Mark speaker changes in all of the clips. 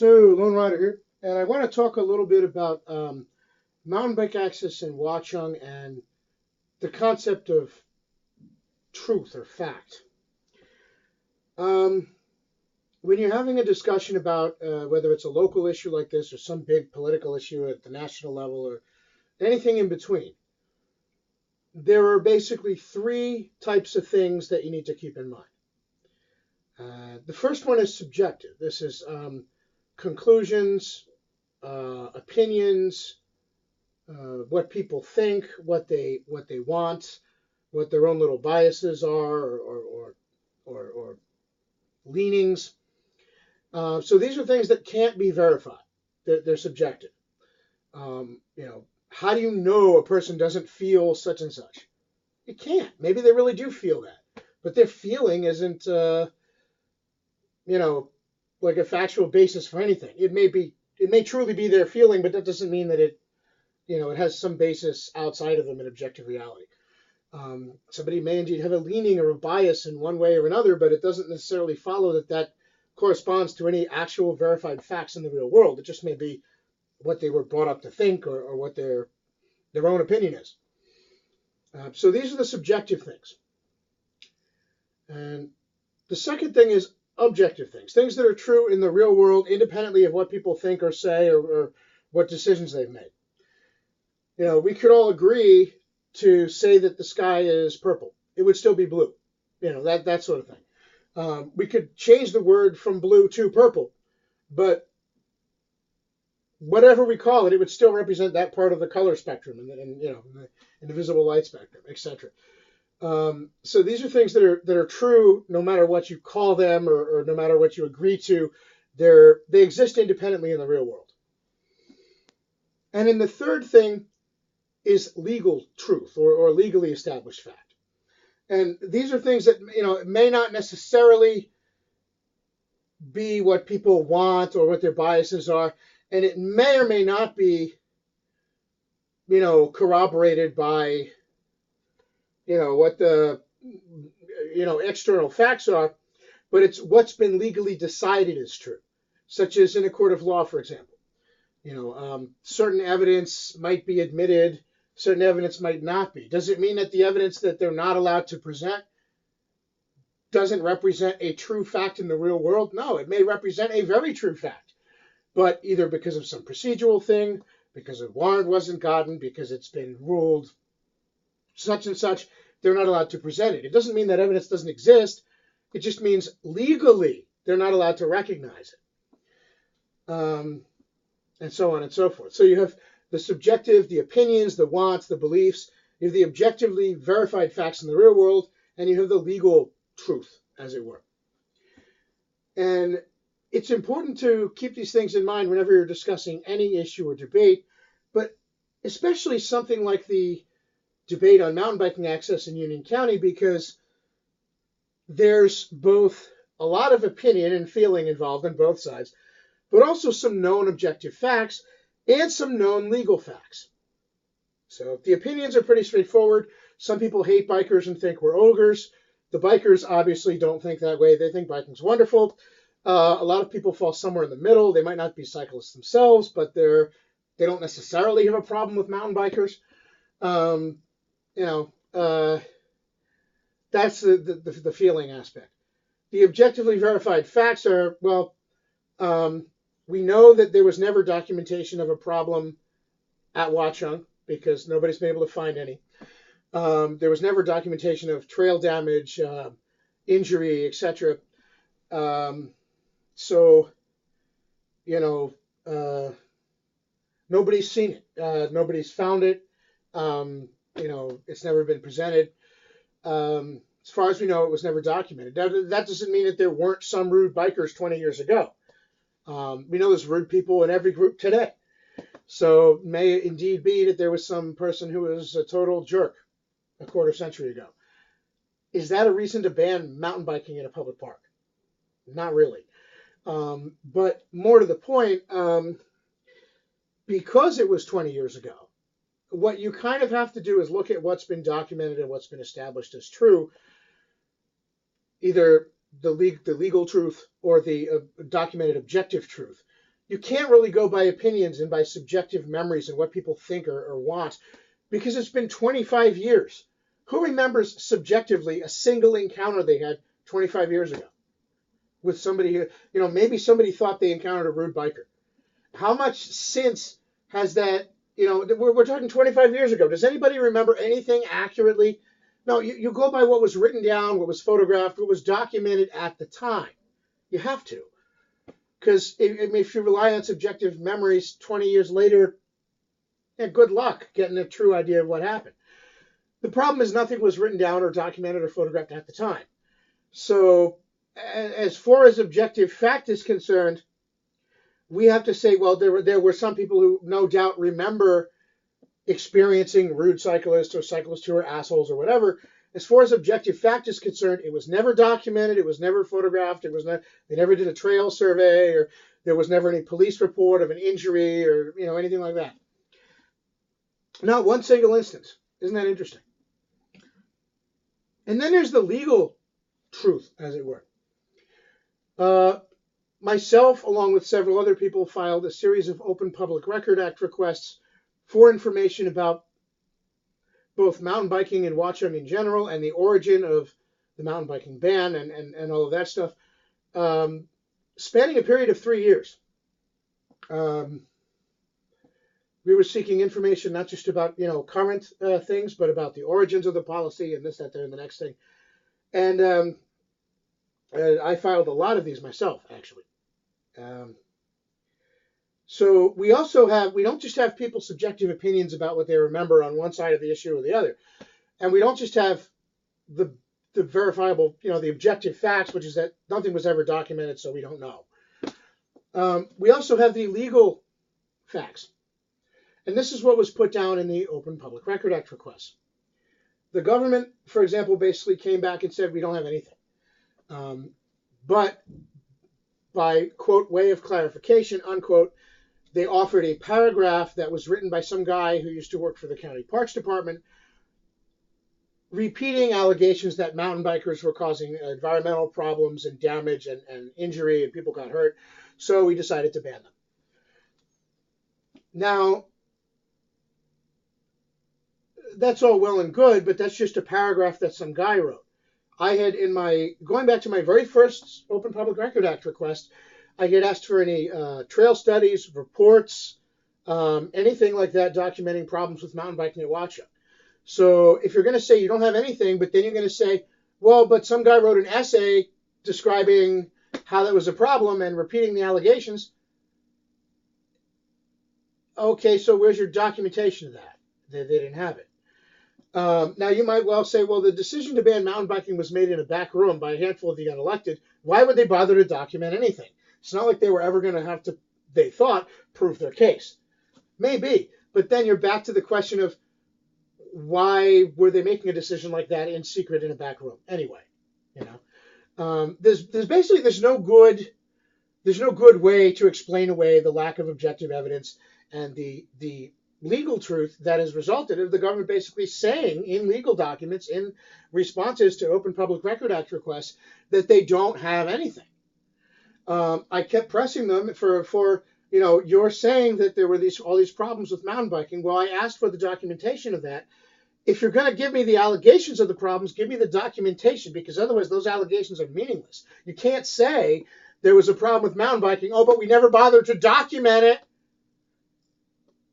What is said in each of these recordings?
Speaker 1: So, Lone Rider here, and I want to talk a little bit about mountain bike access in Watchung and the concept of truth or fact. Um, when you're having a discussion about whether it's a local issue like this or some big political issue at the national level or anything in between, there are basically three types of things that you need to keep in mind. The first one is subjective. This is conclusions, opinions, what people think, what they want, what their own little biases are or leanings. So these are things that can't be verified. They're subjective. How do you know a person doesn't feel such and such? You can't. Maybe they really do feel that, but their feeling isn't, like a factual basis for anything. It may truly be their feeling, but that doesn't mean that it has some basis outside of them in objective reality. Somebody may indeed have a leaning or a bias in one way or another, but it doesn't necessarily follow that corresponds to any actual verified facts in the real world. It just may be what they were brought up to think or what their own opinion is. So these are the subjective things. And the second thing is objective things that are true in the real world, independently of what people think or say or what decisions they've made. We could all agree to say that the sky is purple. It would still be blue. That sort of thing. We could change the word from blue to purple, but whatever we call it, it would still represent that part of the color spectrum and in the visible light spectrum, etc. So these are things that are true no matter what you call them or no matter what you agree to. They exist independently in the real world. And then the third thing is legal truth or legally established fact. And these are things that may not necessarily be what people want or what their biases are, and it may or may not be corroborated by what the external facts are, but it's what's been legally decided is true, such as in a court of law, for example. Certain evidence might be admitted, certain evidence might not be. Does it mean that the evidence that they're not allowed to present doesn't represent a true fact in the real world? No, it may represent a very true fact, but either because of some procedural thing, because a warrant wasn't gotten, because it's been ruled such and such, they're not allowed to present it. It doesn't mean that evidence doesn't exist. It just means legally they're not allowed to recognize it. And so on and so forth. So you have the subjective, the opinions, the wants, the beliefs. You have the objectively verified facts in the real world, and you have the legal truth, as it were. And it's important to keep these things in mind whenever you're discussing any issue or debate, but especially something like the debate on mountain biking access in Union County, because there's both a lot of opinion and feeling involved on both sides, but also some known objective facts and some known legal facts. So the opinions are pretty straightforward. Some people hate bikers and think we're ogres. The bikers obviously don't think that way. They think biking's wonderful. A lot of people fall somewhere in the middle. They might not be cyclists themselves, but they don't necessarily have a problem with mountain bikers. That's the feeling aspect. The objectively verified facts are, we know that there was never documentation of a problem at Watchung because nobody's been able to find any. There was never documentation of trail damage, injury, etc. Nobody's seen it. Nobody's found it. It's never been presented. As far as we know, it was never documented. That doesn't mean that there weren't some rude bikers 20 years ago. We know there's rude people in every group today. So it may indeed be that there was some person who was a total jerk a quarter century ago. Is that a reason to ban mountain biking in a public park? Not really. But more to the point, because it was 20 years ago, what you kind of have to do is look at what's been documented and what's been established as true, either the legal truth or the documented objective truth. you can't really go by opinions and by subjective memories and what people think or want, because it's been 25 years. Who remembers subjectively a single encounter they had 25 years ago with somebody who, maybe somebody thought they encountered a rude biker? How much since has that, we're talking 25 years ago. Does anybody remember anything accurately? No, you go by what was written down, what was photographed, what was documented at the time. You have to. Because if you rely on subjective memories 20 years later, good luck getting a true idea of what happened. The problem is nothing was written down or documented or photographed at the time. So as far as objective fact is concerned, we have to say, well, there were some people who no doubt remember experiencing rude cyclists or cyclists who are assholes or whatever. As far as objective fact is concerned, it was never documented, it was never photographed, they never did a trail survey, or there was never any police report of an injury or anything like that. Not one single instance. Isn't that interesting? And then there's the legal truth, as it were. Myself, along with several other people, filed a series of Open Public Record Act requests for information about both mountain biking and Watchung in general, and the origin of the mountain biking ban and all of that stuff, spanning a period of 3 years. We were seeking information not just about current things, but about the origins of the policy and this, that, there, and the next thing. And I filed a lot of these myself, actually. So we don't just have people's subjective opinions about what they remember on one side of the issue or the other. And we don't just have the verifiable, the objective facts, which is that nothing was ever documented, so we don't know. We also have the legal facts. And this is what was put down in the Open Public Record Act request. The government, for example, basically came back and said, we don't have anything. But by, quote, way of clarification, unquote, they offered a paragraph that was written by some guy who used to work for the county parks department, repeating allegations that mountain bikers were causing environmental problems and damage and injury, and people got hurt. So we decided to ban them. Now, that's all well and good, but that's just a paragraph that some guy wrote. I had going back to my very first Open Public Record Act request, I had asked for any trail studies, reports, anything like that documenting problems with mountain biking at Watchung. So if you're going to say you don't have anything, but then you're going to say, well, but some guy wrote an essay describing how that was a problem and repeating the allegations. Okay, so where's your documentation of that? They didn't have it. Now, you might well say, well, the decision to ban mountain biking was made in a back room by a handful of the unelected. Why would they bother to document anything? It's not like they were ever going to have to, they thought, prove their case. Maybe, but then you're back to the question of why were they making a decision like that in secret in a back room? Anyway, there's no good way to explain away the lack of objective evidence and the legal truth that has resulted of the government basically saying in legal documents, in responses to Open Public Record Act requests, that they don't have anything. I kept pressing them for you're saying that there were all these problems with mountain biking. Well, I asked for the documentation of that. If you're going to give me the allegations of the problems, give me the documentation, because otherwise those allegations are meaningless. You can't say there was a problem with mountain biking, but we never bothered to document it.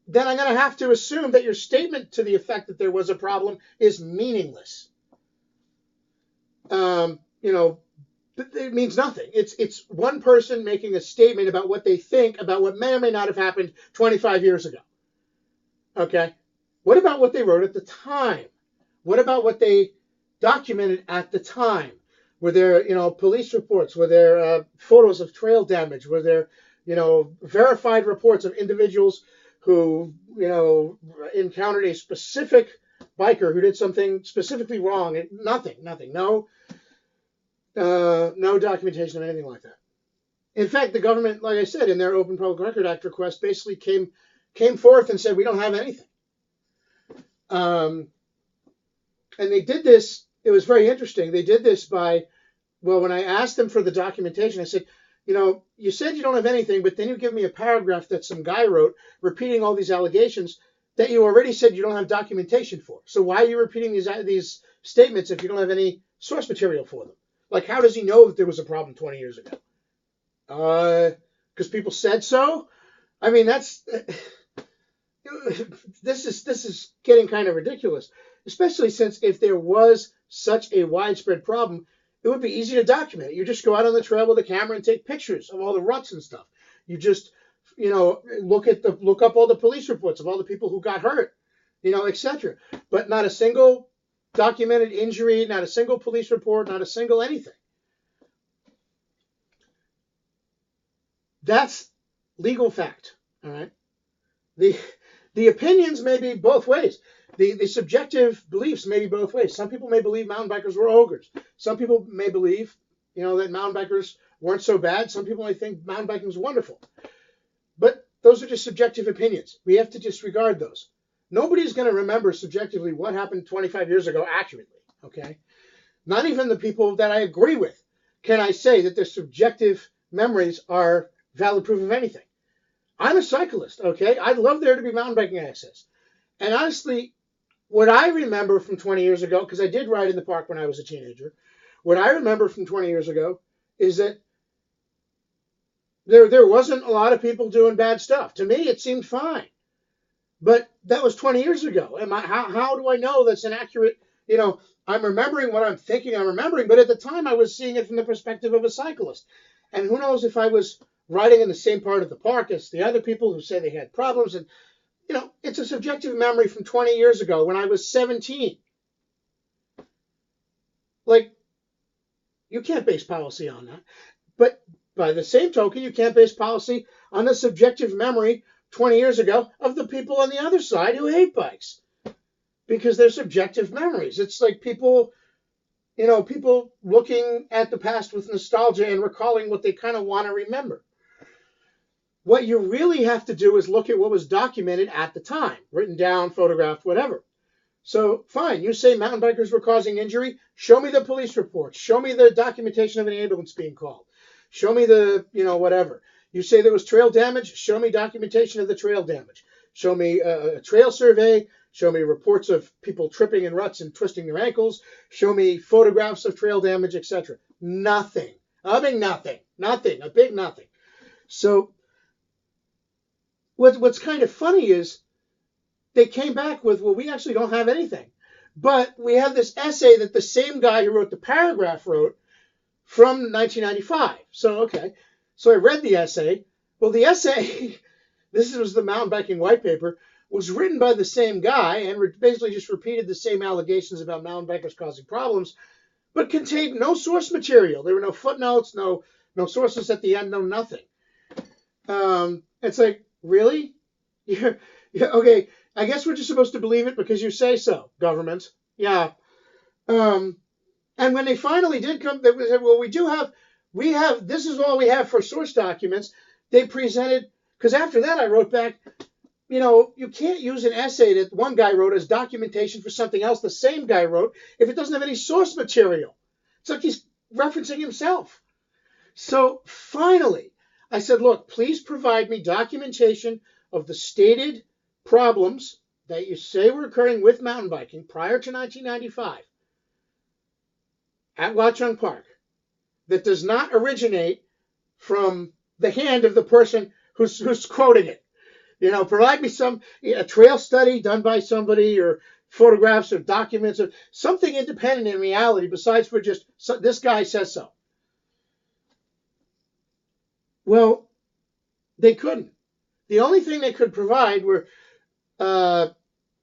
Speaker 1: Then I'm going to have to assume that your statement to the effect that there was a problem is meaningless. It means nothing. It's one person making a statement about what they think about what may or may not have happened 25 years ago. Okay? What about what they wrote at the time? What about what they documented at the time? Were there, police reports? Were there photos of trail damage? Were there, verified reports of individuals who, encountered a specific biker who did something specifically wrong? Nothing. No documentation of anything like that. In fact, the government, like I said, in their Open Public Record Act request, basically came forth and said, we don't have anything. And they did this, it was very interesting. They did this by, when I asked them for the documentation, I said, you said you don't have anything, but then you give me a paragraph that some guy wrote repeating all these allegations that you already said you don't have documentation for. So why are you repeating these statements if you don't have any source material for them? Like, how does he know that there was a problem 20 years ago? Because people said so? I mean, this is getting kind of ridiculous, especially since if there was such a widespread problem, it would be easy to document it. You just go out on the trail with a camera and take pictures of all the ruts and stuff. You just, look up all the police reports of all the people who got hurt, etc. But not a single documented injury, not a single police report, not a single anything. That's legal fact. All right. The opinions may be both ways. The subjective beliefs may be both ways. Some people may believe mountain bikers were ogres. Some people may believe, that mountain bikers weren't so bad. Some people may think mountain biking was wonderful. But those are just subjective opinions. We have to disregard those. Nobody's going to remember subjectively what happened 25 years ago accurately, okay? Not even the people that I agree with can I say that their subjective memories are valid proof of anything. I'm a cyclist, okay? I'd love there to be mountain biking access. And honestly, what I remember from 20 years ago, because I did ride in the park when I was a teenager, what I remember from 20 years ago is that there wasn't a lot of people doing bad stuff. To me, it seemed fine. But that was 20 years ago. How do I know that's an accurate, I'm remembering what I'm thinking I'm remembering, but at the time I was seeing it from the perspective of a cyclist. And who knows if I was riding in the same part of the park as the other people who say they had problems. And, it's a subjective memory from 20 years ago when I was 17. Like, you can't base policy on that. But by the same token, you can't base policy on the subjective memory 20 years ago of the people on the other side who hate bikes. Because they're subjective memories. It's like people looking at the past with nostalgia and recalling what they kind of want to remember. What you really have to do is look at what was documented at the time, written down, photographed, whatever. So, fine, you say mountain bikers were causing injury. Show me the police reports. Show me the documentation of an ambulance being called. Show me the, whatever. You say there was trail damage. Show me documentation of the trail damage. Show me a trail survey. Show me reports of people tripping in ruts and twisting their ankles. Show me photographs of trail damage, etc. Nothing. I mean, nothing. Nothing. A big nothing. So, what's kind of funny is they came back with, well, we actually don't have anything. But we have this essay that the same guy who wrote the paragraph wrote from 1995. So, okay. So I read the essay. Well, the essay, this was the mountain biking white paper, was written by the same guy and basically just repeated the same allegations about mountain bikers causing problems, but contained no source material. There were no footnotes, no sources at the end, no nothing. It's like, really? Yeah, okay, I guess we're just supposed to believe it because you say so, government. Yeah. And when they finally did come, they said, well, we have, this is all we have for source documents. They presented, because after that I wrote back, you can't use an essay that one guy wrote as documentation for something else the same guy wrote if it doesn't have any source material. It's like he's referencing himself. So finally, I said, look, please provide me documentation of the stated problems that you say were occurring with mountain biking prior to 1995 at Watchung Park that does not originate from the hand of the person who's quoting it. Provide me a trail study done by somebody or photographs or documents or something independent in reality besides for just this guy says so. Well, they couldn't. The only thing they could provide were a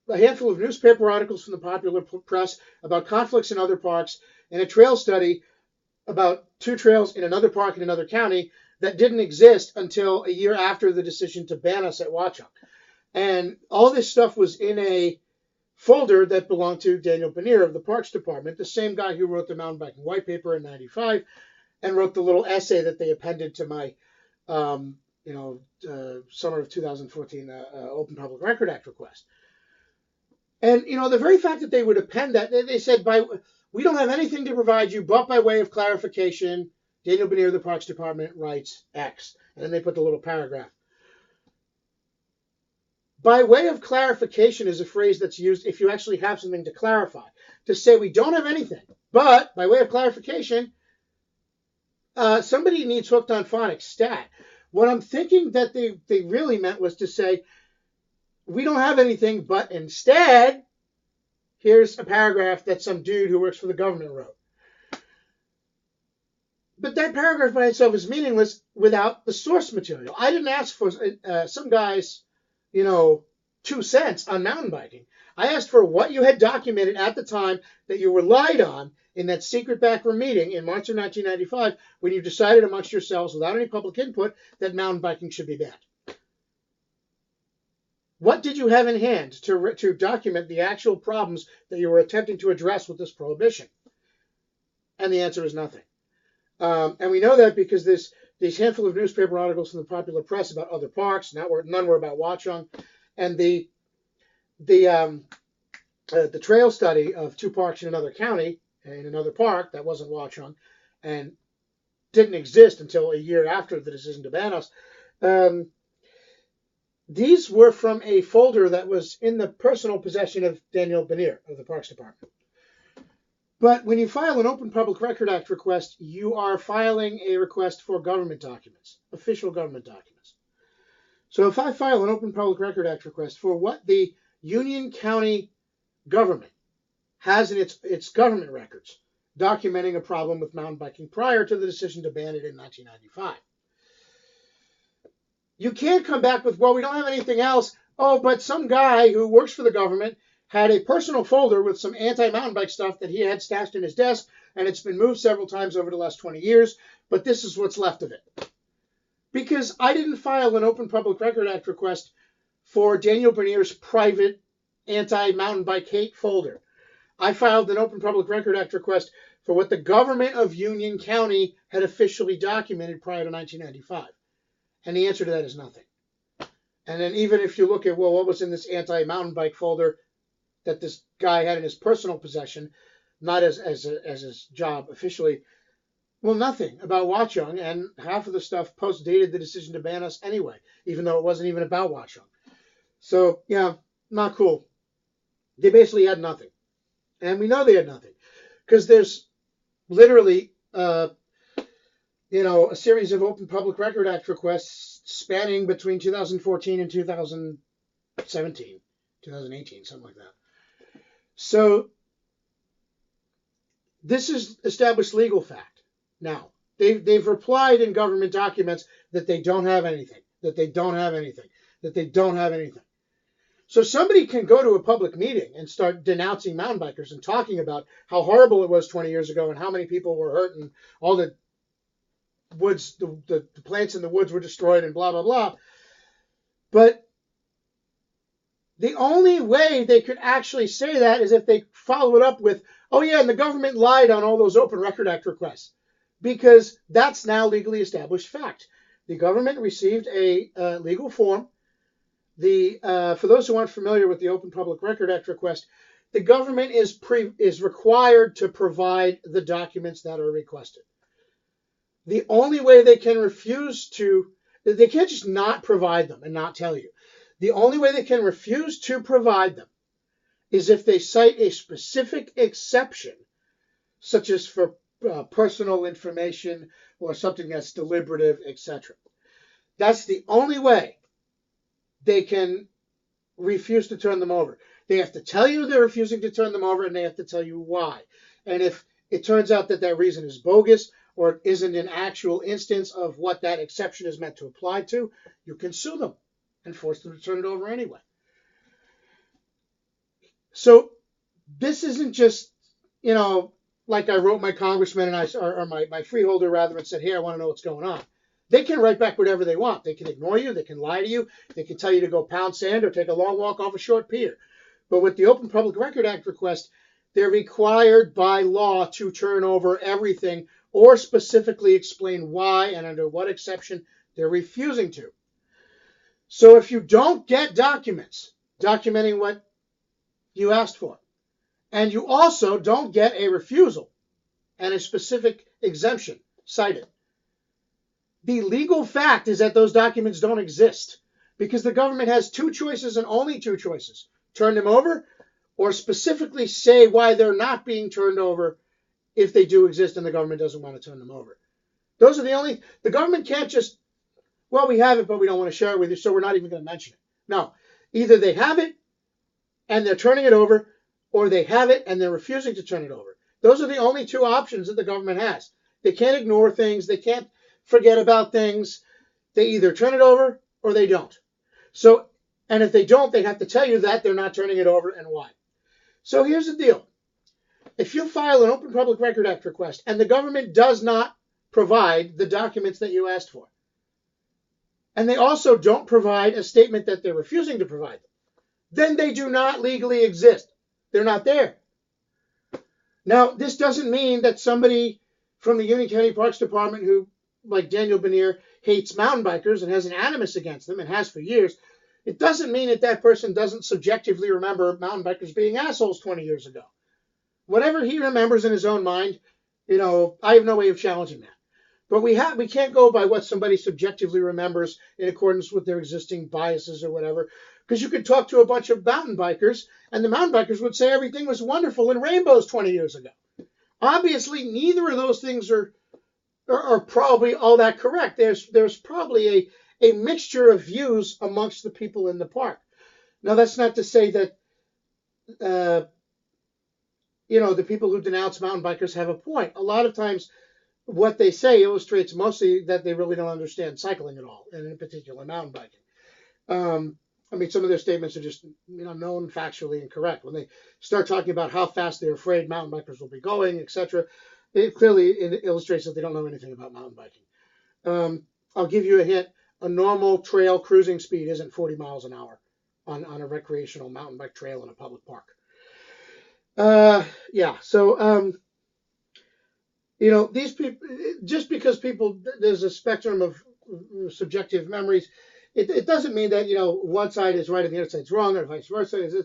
Speaker 1: handful of newspaper articles from the popular press about conflicts in other parks and a trail study about 2 trails in another park in another county that didn't exist until a year after the decision to ban us at Watchung. And all this stuff was in a folder that belonged to Daniel Benier of the Parks Department, the same guy who wrote the mountain biking white paper in 95 and wrote the little essay that they appended to my summer of 2014 Open Public Record Act request. And, the very fact that they would append that, they said, we don't have anything to provide you but by way of clarification, Daniel Benier of the Parks Department writes X. And then they put the little paragraph. By way of clarification is a phrase that's used if you actually have something to clarify. To say we don't have anything, but by way of clarification, somebody needs hooked on phonics stat. What I'm thinking that they really meant was to say, we don't have anything, but instead, here's a paragraph that some dude who works for the government wrote. But that paragraph by itself is meaningless without the source material. I didn't ask for some guy's, 2 cents on mountain biking. I asked for what you had documented at the time that you relied on in that secret backroom meeting in March of 1995 when you decided amongst yourselves without any public input that mountain biking should be banned. What did you have in hand to document the actual problems that you were attempting to address with this prohibition? And the answer is nothing. And we know that because these handful of newspaper articles from the popular press about other parks, none were about Watchung, and the trail study of 2 parks in another county, in another park that wasn't Watchung, and didn't exist until a year after the decision to ban us. These were from a folder that was in the personal possession of Daniel Benier of the Parks Department. But when you file an Open Public Record Act request, you are filing a request for government documents, official government documents. So if I file an Open Public Record Act request for what the Union County government has in its government records, documenting a problem with mountain biking prior to the decision to ban it in 1995. You can't come back with, well, we don't have anything else. Oh, but some guy who works for the government had a personal folder with some anti-mountain bike stuff that he had stashed in his desk, and it's been moved several times over the last 20 years, but this is what's left of it. Because I didn't file an Open Public Record Act request for Daniel Benier's private anti-mountain bike hate folder. I filed an Open Public Record Act request for what the government of Union County had officially documented prior to 1995. And the answer to that is nothing. And then even if you look at, well, what was in this anti-mountain bike folder that this guy had in his personal possession, not as his job officially, well, nothing about Watchung, and half of the stuff post-dated the decision to ban us anyway, even though it wasn't even about Watchung. So, yeah, not cool. They basically had nothing. And we know they had nothing because there's literally a series of Open Public Record Act requests spanning between 2014 and 2017, 2018, something like that. So this is established legal fact. Now, they've replied in government documents that they don't have anything, that they don't have anything, that they don't have anything. So somebody can go to a public meeting and start denouncing mountain bikers and talking about how horrible it was 20 years ago and how many people were hurt and all the woods, the plants in the woods were destroyed and blah, blah, blah. But the only way they could actually say that is if they follow it up with, oh yeah, and the government lied on all those Open Record Act requests, because that's now legally established fact. The government received a legal form. For those who aren't familiar with the Open Public Record Act request, the government is required to provide the documents that are requested. The only way they can refuse to, they can't just not provide them and not tell you. The only way they can refuse to provide them is if they cite a specific exception, such as for personal information or something that's deliberative, etc. That's the only way they can refuse to turn them over. They have to tell you they're refusing to turn them over, and they have to tell you why. And if it turns out that that reason is bogus or it isn't an actual instance of what that exception is meant to apply to, you can sue them and force them to turn it over anyway. So this isn't just, like I wrote my congressman and or my freeholder rather and said, hey, I want to know what's going on. They can write back whatever they want. They can ignore you. They can lie to you. They can tell you to go pound sand or take a long walk off a short pier. But with the Open Public Record Act request, they're required by law to turn over everything or specifically explain why and under what exception they're refusing to. So if you don't get documents documenting what you asked for, and you also don't get a refusal and a specific exemption cited The legal fact is that those documents don't exist because the government has two choices and only two choices: turn them over or specifically say why they're not being turned over if they do exist and the government doesn't want to turn them over. Those are the government can't just, well, we have it, but we don't want to share it with you, so we're not even going to mention it. No, either they have it and they're turning it over, or they have it and they're refusing to turn it over. Those are the only two options that the government has. They can't ignore things. They can't forget about things. They either turn it over or they don't. So, and if they don't, they have to tell you that they're not turning it over and why. So here's the deal. If you file an Open Public Record Act request and the government does not provide the documents that you asked for, and they also don't provide a statement that they're refusing to provide them, then they do not legally exist. They're not there. Now, this doesn't mean that somebody from the Union County Parks Department who, like Daniel Benier, hates mountain bikers and has an animus against them and has for years, it doesn't mean that that person doesn't subjectively remember mountain bikers being assholes 20 years ago. Whatever he remembers in his own mind, I have no way of challenging that. But we can't go by what somebody subjectively remembers in accordance with their existing biases or whatever. Because you could talk to a bunch of mountain bikers, and the mountain bikers would say everything was wonderful in rainbows 20 years ago. Obviously, neither of those things are probably all that correct. There's probably a mixture of views amongst the people in the park. Now, that's not to say that the people who denounce mountain bikers have a point. A lot of times, what they say illustrates mostly that they really don't understand cycling at all, and in particular mountain biking. Some of their statements are just, known factually incorrect. When they start talking about how fast they're afraid mountain bikers will be going, etc., it clearly illustrates that they don't know anything about mountain biking. I'll give you a hint. A normal trail cruising speed isn't 40 miles an hour on a recreational mountain bike trail in a public park. These people, just because there's a spectrum of subjective memories, it doesn't mean that, one side is right and the other side's wrong or vice versa.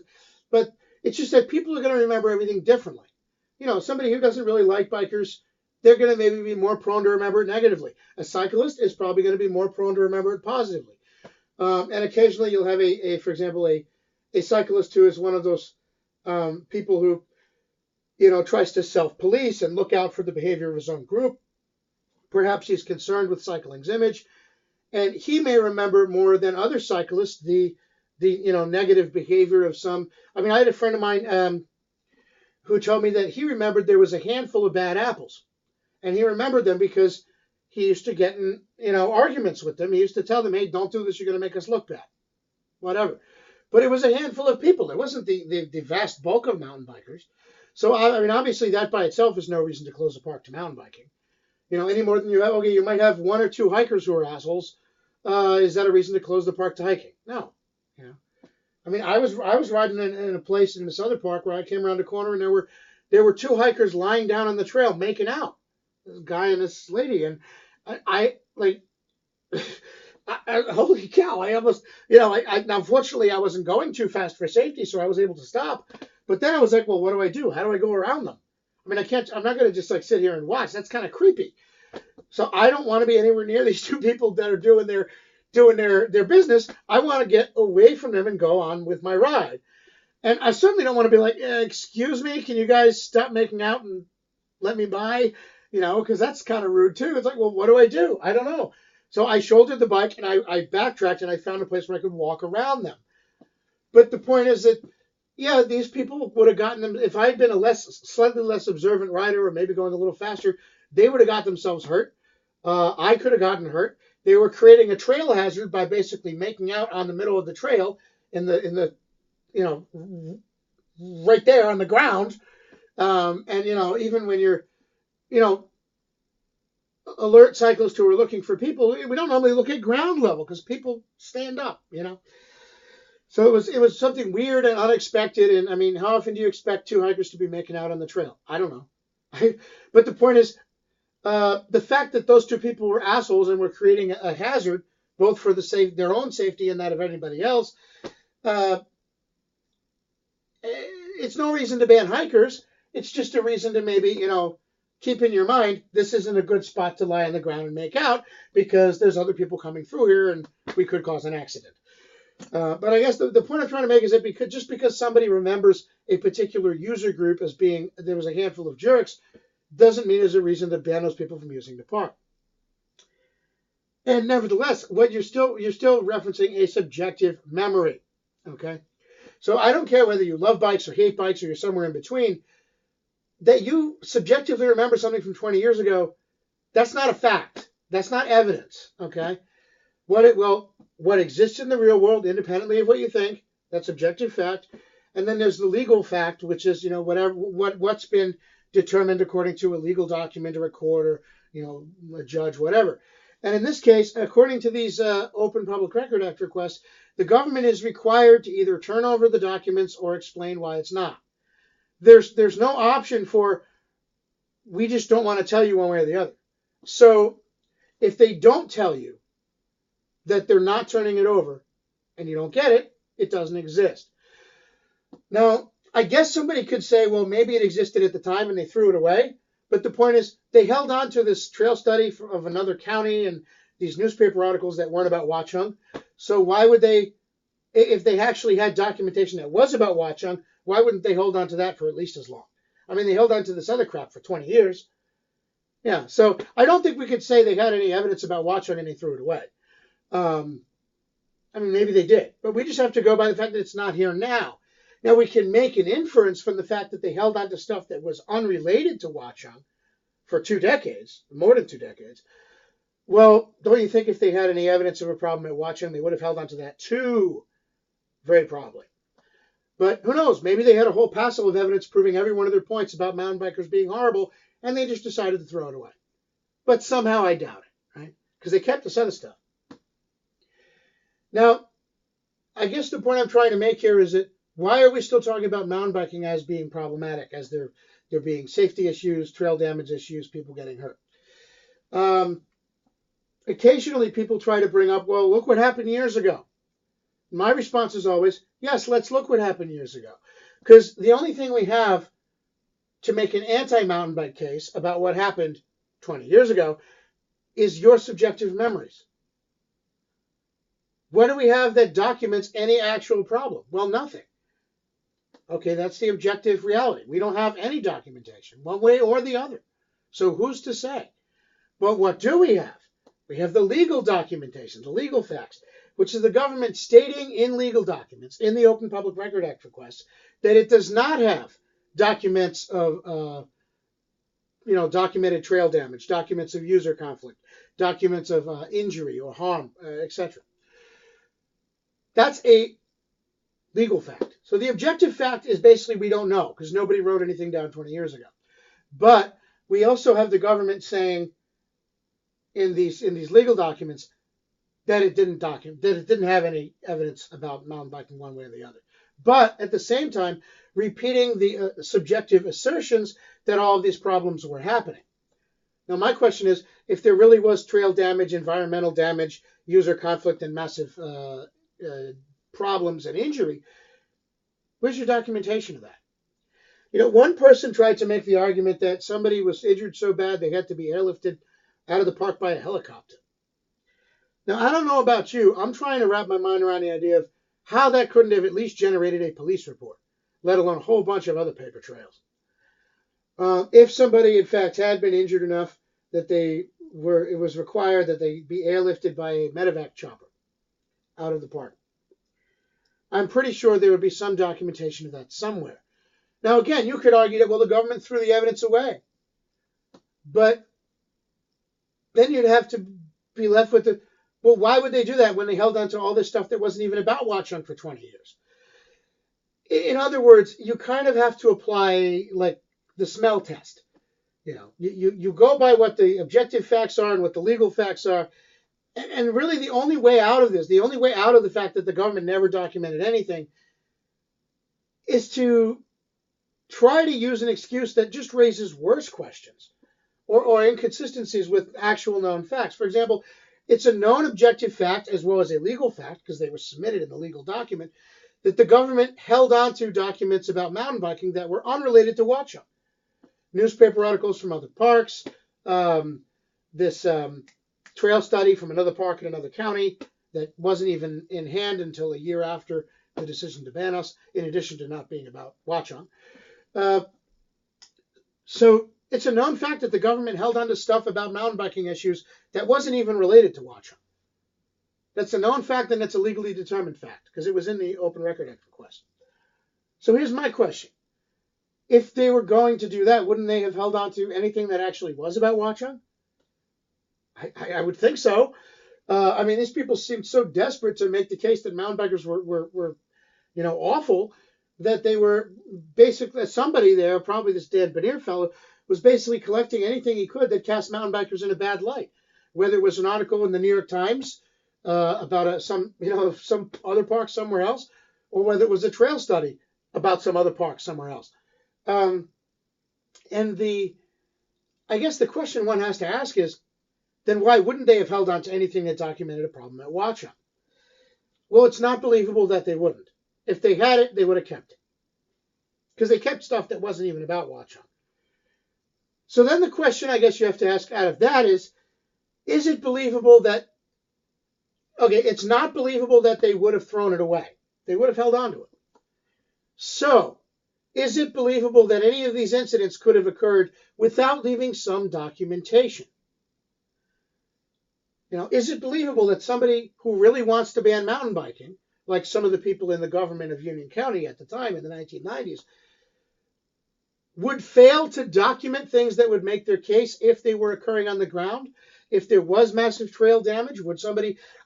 Speaker 1: But it's just that people are going to remember everything differently. Somebody who doesn't really like bikers, they're going to maybe be more prone to remember it negatively. A cyclist is probably going to be more prone to remember it positively. And occasionally you'll have for example, a cyclist who is one of those people who, tries to self-police and look out for the behavior of his own group. Perhaps he's concerned with cycling's image. And he may remember more than other cyclists the negative behavior of some. I had a friend of mine who told me that he remembered there was a handful of bad apples. And he remembered them because he used to get in, arguments with them. He used to tell them, hey, don't do this, you're going to make us look bad. Whatever. But it was a handful of people. It wasn't the vast bulk of mountain bikers. So, obviously that by itself is no reason to close a park to mountain biking. Any more than you might have one or two hikers who are assholes. Is that a reason to close the park to hiking? No. I was riding in a place in this other park where I came around the corner and there were two hikers lying down on the trail making out. This guy and this lady, and holy cow! I almost, unfortunately I wasn't going too fast for safety, so I was able to stop. But then I was like, well, what do I do? How do I go around them? I'm not going to just sit here and watch. That's kind of creepy. So I don't want to be anywhere near these two people that are doing their business. I want to get away from them and go on with my ride. And I certainly don't want to be like, excuse me, can you guys stop making out and let me by? Because that's kind of rude too. It's like, well, what do I do? I don't know. So I shouldered the bike and I backtracked and I found a place where I could walk around them. But the point is that, yeah, these people would have gotten them. If I had been a slightly less observant rider or maybe going a little faster, they would have got themselves hurt. I could have gotten hurt. They were creating a trail hazard by basically making out on the middle of the trail in the right there on the ground. And even when you're, alert cyclists who are looking for people, we don't normally look at ground level because people stand up, So it was something weird and unexpected. And how often do you expect two hikers to be making out on the trail? I don't know. But the point is, the fact that those two people were assholes and were creating a hazard, both for their own safety and that of anybody else, it's no reason to ban hikers. It's just a reason to maybe, keep in your mind, this isn't a good spot to lie on the ground and make out because there's other people coming through here and we could cause an accident. But I guess the point I'm trying to make is that just because somebody remembers a particular user group as being, there was a handful of jerks, doesn't mean there's a reason to ban those people from using the park. And nevertheless, what you're still referencing a subjective memory. Okay, so I don't care whether you love bikes or hate bikes or you're somewhere in between. That you subjectively remember something from 20 years ago, that's not a fact. That's not evidence. Okay, what exists in the real world, independently of what you think, that's objective fact. And then there's the legal fact, which is, what's been determined according to a legal document or a court or, a judge, whatever. And in this case, according to these Open Public Record Act requests, the government is required to either turn over the documents or explain why it's not. There's no option for, we just don't want to tell you one way or the other. So if they don't tell you that they're not turning it over and you don't get it, it doesn't exist. Now, I guess somebody could say, well, maybe it existed at the time and they threw it away. But the point is, they held on to this trail study of another county and these newspaper articles that weren't about Watchung. So why would they, if they actually had documentation that was about Watchung, why wouldn't they hold on to that for at least as long? I mean, they held on to this other crap for 20 years. Yeah, so I don't think we could say they had any evidence about Watchung and they threw it away. I mean, maybe they did, but we just have to go by the fact that it's not here now. Now, we can make an inference from the fact that they held on to stuff that was unrelated to Watchung for 2 decades, more than 2 decades. Well, don't you think if they had any evidence of a problem at Watchung, they would have held on to that too? Very probably. But who knows? Maybe they had a whole passel of evidence proving every one of their points about mountain bikers being horrible, and they just decided to throw it away. But somehow I doubt it, right? Because they kept this other stuff. Now, I guess the point I'm trying to make here is that why are we still talking about mountain biking as being problematic, as there being safety issues, trail damage issues, people getting hurt? Occasionally people try to bring up, well, look what happened years ago. My response is always, yes, let's look what happened years ago. Because the only thing we have to make an anti-mountain bike case about what happened 20 years ago is your subjective memories. What do we have that documents any actual problem? Well, nothing. Okay, that's the objective reality. We don't have any documentation, one way or the other. So who's to say? But what do we have? We have the legal documentation, the legal facts, which is the government stating in legal documents, in the Open Public Record Act requests, that it does not have documents of, documented trail damage, documents of user conflict, documents of injury or harm, etc. That's a legal fact. So the objective fact is basically we don't know because nobody wrote anything down 20 years ago. But we also have the government saying in these legal documents that it didn't have any evidence about mountain biking one way or the other. But at the same time, repeating the subjective assertions that all of these problems were happening. Now, my question is, if there really was trail damage, environmental damage, user conflict, and massive problems and injury, where's your documentation of that? One person tried to make the argument that somebody was injured so bad they had to be airlifted out of the park by a helicopter. Now, I don't know about you. I'm trying to wrap my mind around the idea of how that couldn't have at least generated a police report, let alone a whole bunch of other paper trails. If somebody, in fact, had been injured enough that it was required that they be airlifted by a medevac chopper out of the park. I'm pretty sure there would be some documentation of that somewhere. Now, again, you could argue that, well, the government threw the evidence away. But then you'd have to be left with well, why would they do that when they held on to all this stuff that wasn't even about Watchung for 20 years? In other words, you kind of have to apply like the smell test. You go by what the objective facts are and what the legal facts are. And really the only way out of this, the only way out of the fact that the government never documented anything is to try to use an excuse that just raises worse questions or inconsistencies with actual known facts. For example, it's a known objective fact as well as a legal fact, because they were submitted in the legal document, that the government held on to documents about mountain biking that were unrelated to Watchung. newspaper articles from other parks, this trail study from another park in another county that wasn't even in hand until a year after the decision to ban us, in addition to not being about Watchung. So it's a known fact that the government held on to stuff about mountain biking issues that wasn't even related to Watchung. That's a known fact, and it's a legally determined fact because it was in the Open Record Act request. So here's my question. If they were going to do that, wouldn't they have held on to anything that actually was about Watchung? I would think so. I mean, these people seemed so desperate to make the case that mountain bikers were awful, that they were basically, somebody there, probably this Dan Benier fellow, was basically collecting anything he could that cast mountain bikers in a bad light. Whether it was an article in the New York Times about some other park somewhere else, or whether it was a trail study about some other park somewhere else. And I guess the question one has to ask is, then why wouldn't they have held on to anything that documented a problem at Watchung? Well, it's not believable that they wouldn't. If they had it, they would have kept it. Because they kept stuff that wasn't even about Watchung. So then the question I guess you have to ask out of that is it believable that, okay, it's not believable that they would have thrown it away. They would have held on to it. So, is it believable that any of these incidents could have occurred without leaving some documentation? Is it believable that somebody who really wants to ban mountain biking, like some of the people in the government of Union County at the time in the 1990s, would fail to document things that would make their case if they were occurring on the ground? If there was massive trail damage,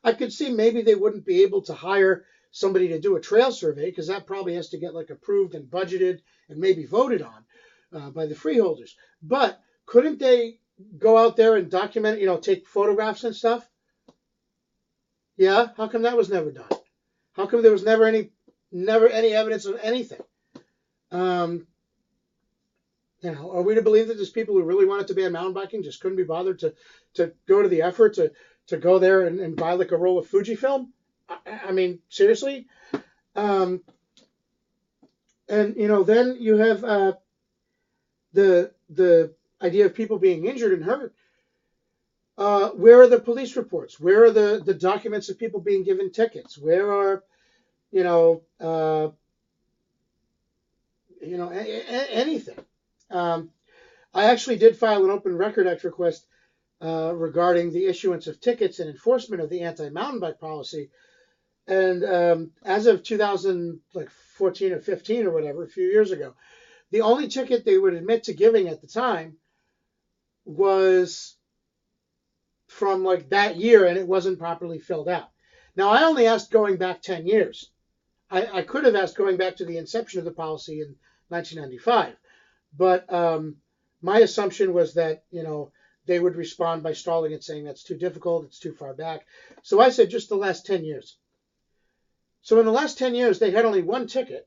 Speaker 1: I could see maybe they wouldn't be able to hire somebody to do a trail survey, because that probably has to get approved and budgeted and maybe voted on by the freeholders. But couldn't they go out there and document it, take photographs and stuff? Yeah, how come that was never done? How come there was never any evidence of anything? Are we to believe that there's people who really wanted to ban mountain biking just couldn't be bothered to go to the effort to go there and buy a roll of Fujifilm? I mean, seriously? And then you have the idea of people being injured and hurt. Where are the police reports? Where are the documents of people being given tickets? Where are, anything? I actually did file an Open Record Act request regarding the issuance of tickets and enforcement of the anti-mountain bike policy. And as of 2014 or 15 or whatever, a few years ago, the only ticket they would admit to giving at the time was from that year, and it wasn't properly filled out. Now, I only asked going back 10 years. I could have asked going back to the inception of the policy in 1995. But my assumption was that, they would respond by stalling it, saying that's too difficult, it's too far back. So I said just the last 10 years. So in the last 10 years, they had only one ticket,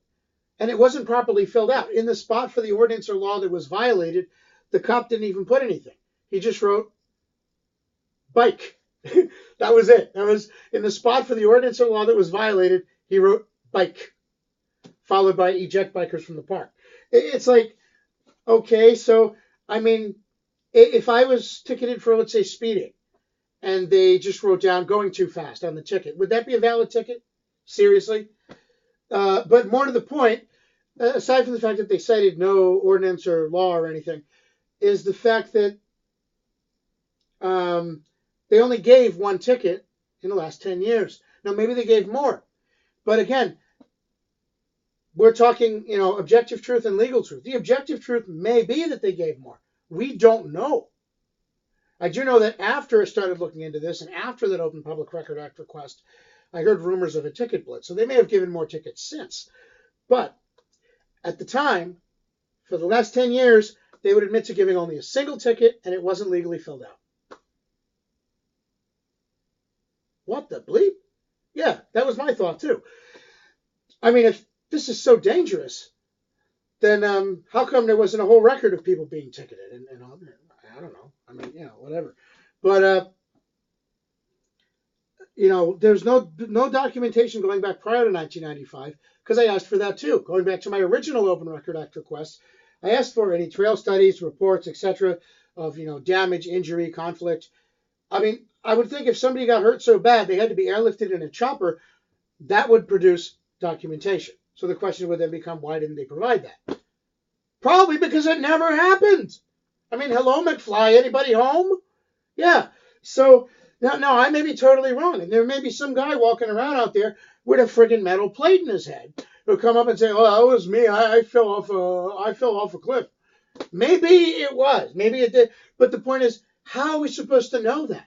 Speaker 1: and it wasn't properly filled out. In the spot for the ordinance or law that was violated, the cop didn't even put anything. He just wrote bike. That was it. That was in the spot for the ordinance or law that was violated. He wrote bike, followed by eject bikers from the park. It's okay, so, I mean, if I was ticketed for, let's say, speeding, and they just wrote down going too fast on the ticket, would that be a valid ticket? Seriously? But more to the point, aside from the fact that they cited no ordinance or law or anything, is the fact that they only gave one ticket in the last 10 years. Now, maybe they gave more. But again, we're talking, objective truth and legal truth. The objective truth may be that they gave more. We don't know. I do know that after I started looking into this and after that Open Public Record Act request, I heard rumors of a ticket blitz. So they may have given more tickets since. But at the time, for the last 10 years, they would admit to giving only a single ticket, and it wasn't legally filled out. What the bleep? Yeah, that was my thought too. I mean, if this is so dangerous, then how come there wasn't a whole record of people being ticketed? And I don't know. I mean, whatever. But there's no documentation going back prior to 1995, because I asked for that too. Going back to my original Open Record Act request, I asked for any trail studies, reports, etc., of damage, injury, conflict. I mean, I would think if somebody got hurt so bad they had to be airlifted in a chopper, that would produce documentation. So the question would then become, why didn't they provide that? Probably because it never happened. I mean, hello, McFly, anybody home? Yeah. So now I may be totally wrong, and there may be some guy walking around out there with a friggin' metal plate in his head who'll come up and say, "Oh, that was me. I fell off a cliff." Maybe it was. Maybe it did. But the point is, how are we supposed to know that?